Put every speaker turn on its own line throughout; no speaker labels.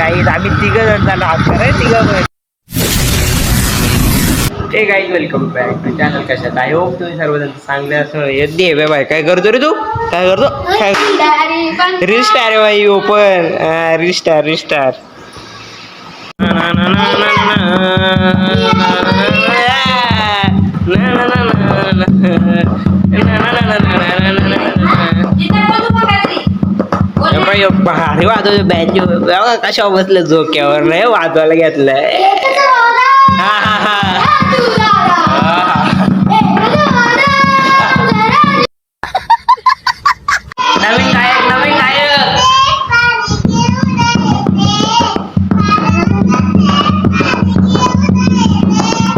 Guys आम्ही 3 जण झालो आहोत रे 3 जण. Hey guys welcome back to channel. कशात आय होप तुम्ही सर्वजण चांगले असं येते बाय. काय करतो रे तू? काय करतो? रिस्टार आहे बाई. ओपन रिस्टार. भारी वाजवतो बँजो. कशा बसलं झोक्यावर नाही वाजवायला घेतलंय. नवीन गायक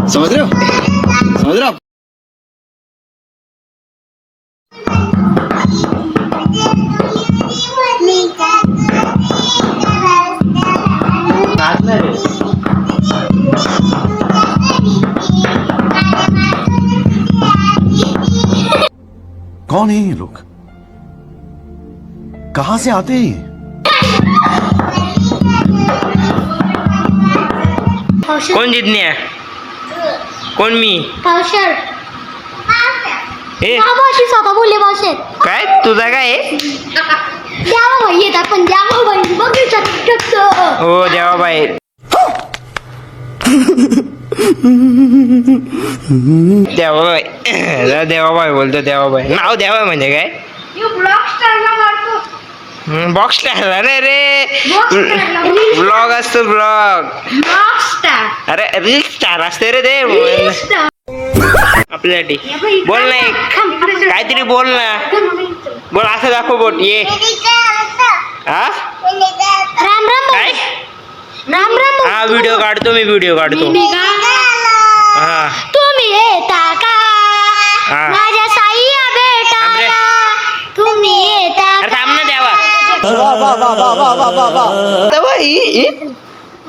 समझ रहे हो? कौन है ये लोग? कहां से आते हैं?
कोण जितण्या? कोण मी?
स्वतः बोलले भाषेत
काय तुझा काय
द्यावा भाई येतात पण द्यावा भाई बघ
हो देवाबाई. देवाबाई देवाबाई बोलतो. देवाबाई नाव देवा म्हणजे काय? Box star. अरे रे ब्लॉग असतो ब्लॉग. अरे रील स्टार असते रे ते आपल्यासाठी. बोल ना एक काहीतरी बोल ना. बोल असं दाखव बोट ये. हा
राम राम
काय?
राम राम
हा व्हिडिओ काढतो मी. व्हिडिओ काढतो. हा
तुम्ही येता का
हा.
माझ्या साईया बेटा तुम्ही येता
अरे थांब ना देवा.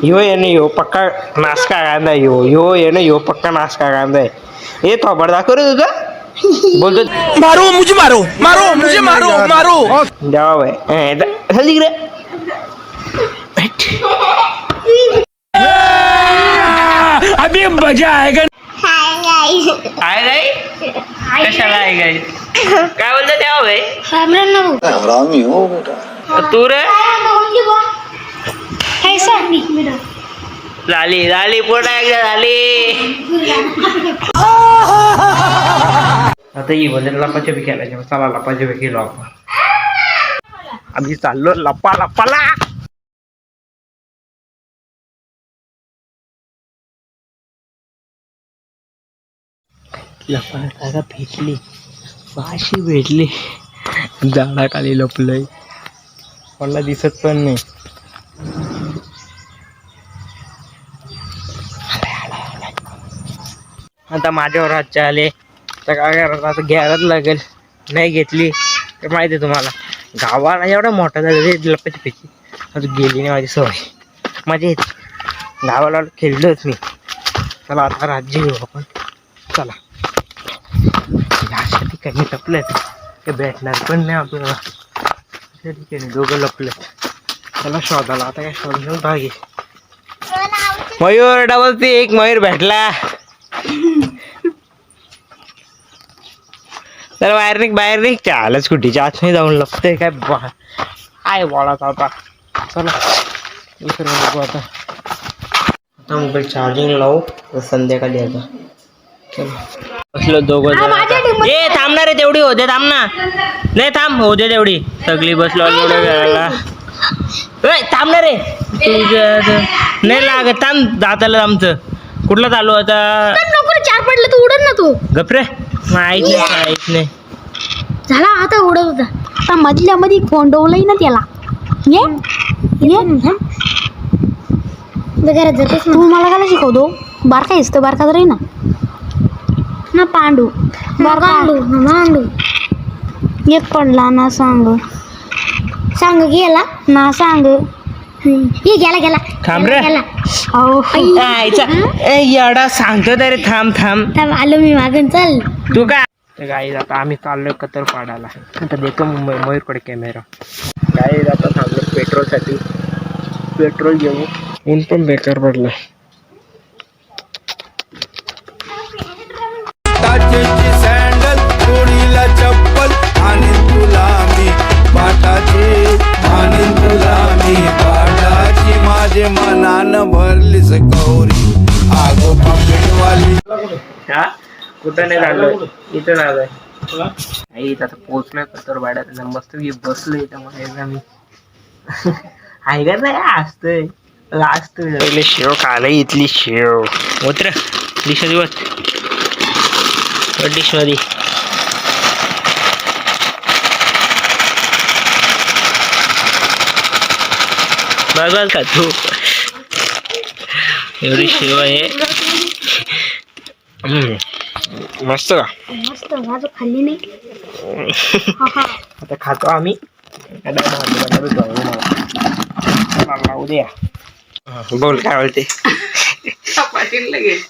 यो ये नाही. यो पक्का नासका कांदा. यो ये ना. यो पक्का नासका कांदा आहे. हे थोबड दाखव रे तुझा. बोलतो
मारो मुझे मारो.
देवा भाई हल्ली रे.
अभी मजा आएगा.
आहे गाई कशाला आहे गाई? काय बोलतो देवा भाई?
राम राम
हरामी हो बेटा.
तू रे झाली पुन्हा एकदा झाली. आता ही बोलते लपाछपी खेळायची. चला लपाछपी खेळू आपण. आम्ही चाललो लपाला. लपायला भेटली. अशी भेटली. झाडाखाली लपलंय. मला दिसत पण नाही. आता माझ्यावर हात आले तर काय करायचं? आता घ्यायलाच लागेल. नाही घेतली तर माहिती आहे तुम्हाला गावाला एवढा मोठा झाला रे लपाछपीची. आता गेली नाही माझी सवय. माझी गावाला खेळलोच मी. चला आता राज्य घेऊ आपण. चला अशा ठिकाणी लपलेत ते भेटणार पण नाही आपल्याला. अशा ठिकाणी दोघं लपलेत. चला शोधाला. आता काय शोधून भागे. मयूर डबल ती एक मयूर भेटला. तर बाहेर निघ. चालच स्कूटीच्या आत नाही जाऊन लपते काय काय बोलायचा आता. चला दुसरं बघू आता. मोबाईल चार्जिंग लावू संध्याकाळी. आता चला असलं दोघं जण. ए थांबणार रे तेवढी होते. थांब ना. नाही थांब होते तेवढी सगळी. बसलो एवढं घराला. थांबणार रे तुझं नाही लागत. थांब दाताला आमचं कुठलं चालू आता.
चार पडलं तू उडत ना तू.
गपरे माहित नाही.
झाला आता उडत होता. आता मधल्या मध्ये कोंडवलंय ना त्याला. ये तू मला काय शिकवतो? बारका असतं बारका तर ना पांडू मांडू एक पडला ना सांग गेला ना सांग. ये गेला
थांब रे. येडा सांगतो तरी थांब
आलो मी मागून. चल
तू काय. गाईज आता आम्ही चाललोय कतर पाडायला. आता देतो मयूरकडे कॅमेरा. गाईज आता थांबलो पेट्रोलसाठी. पेट्रोल घेऊ. ऊन पण बेकार पडलं.
काचेची सँडल चोळीला चप्पल आणि तुला मी पाटाची आणि तुला मी पाटाची माझे मनानं भरलीस गौरी आगो पापडवाली.
हा कुठं नाही झालं, इथं झालंय. आई आता पोहोचलोय तर भाड्यात मस्त बसलोय इथं म्हणायचं मी. आहे का नाही असतंय असतोय. शेव खायला इथली शेव उतर डिश दिवस डिश मध्ये. बघ का तू एवढी शेव आहे. मस्त का
मस्त माझं खाल्ली नाही.
आता खातो आम्ही. उद्या बोल काय बोलते.
पाटील लगेच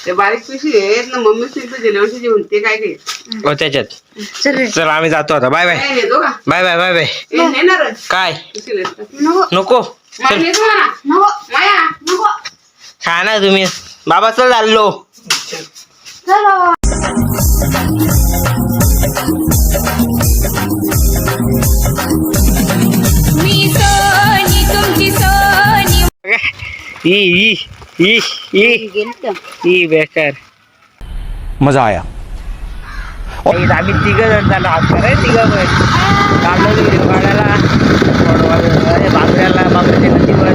ते बारीक पिशवी आहेत ना मम्मी तिथं गेल्या वर्षी जेवण ते काय घे
हो त्याच्यात.
चल रे.
चल आम्ही जातो आता. बाय बाय
नेतो का
बाय बाय बाय बाय.
नेणार
काय
नको
नको चल
नेतो म्हणा
नको
माया
नको.
खा ना तुम्ही. बाबा चल चाललो.
चल बाबा.
मी सोनी तुमची सोनी.
ई बेकार.
मजा आया.
आम्ही तिघ जण झालो. हात कराय तिघ पण चाललो वाड्याला बाबऱ्याला बाबऱ्याच्या नदीवर.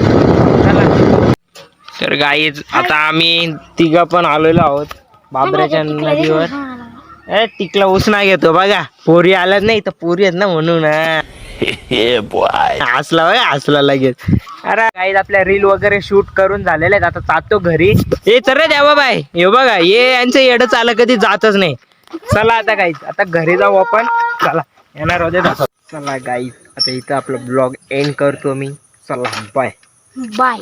चला तर गाईज आता आम्ही तिघ पण आलेलो आहोत बाबऱ्याच्या नदीवर. टिकला ऊस नाही घेतो बघा. पोरी आल्यात नाही तर पोरी आहेत ना म्हणून. हसला बघा हसला लगेच. अरे काही आपल्या रील वगैरे शूट करून झालेले आहेत. आता जातो घरी. हे तर रे द्यावा बाय हे बघा हे यांचं येडं चाल कधी जातच नाही. चला आता गाईज आता घरी जाऊ आपण. चला येणार होते. चला गाईज आता इथं आपला ब्लॉग एंड करतो मी. चला बाय
बाय.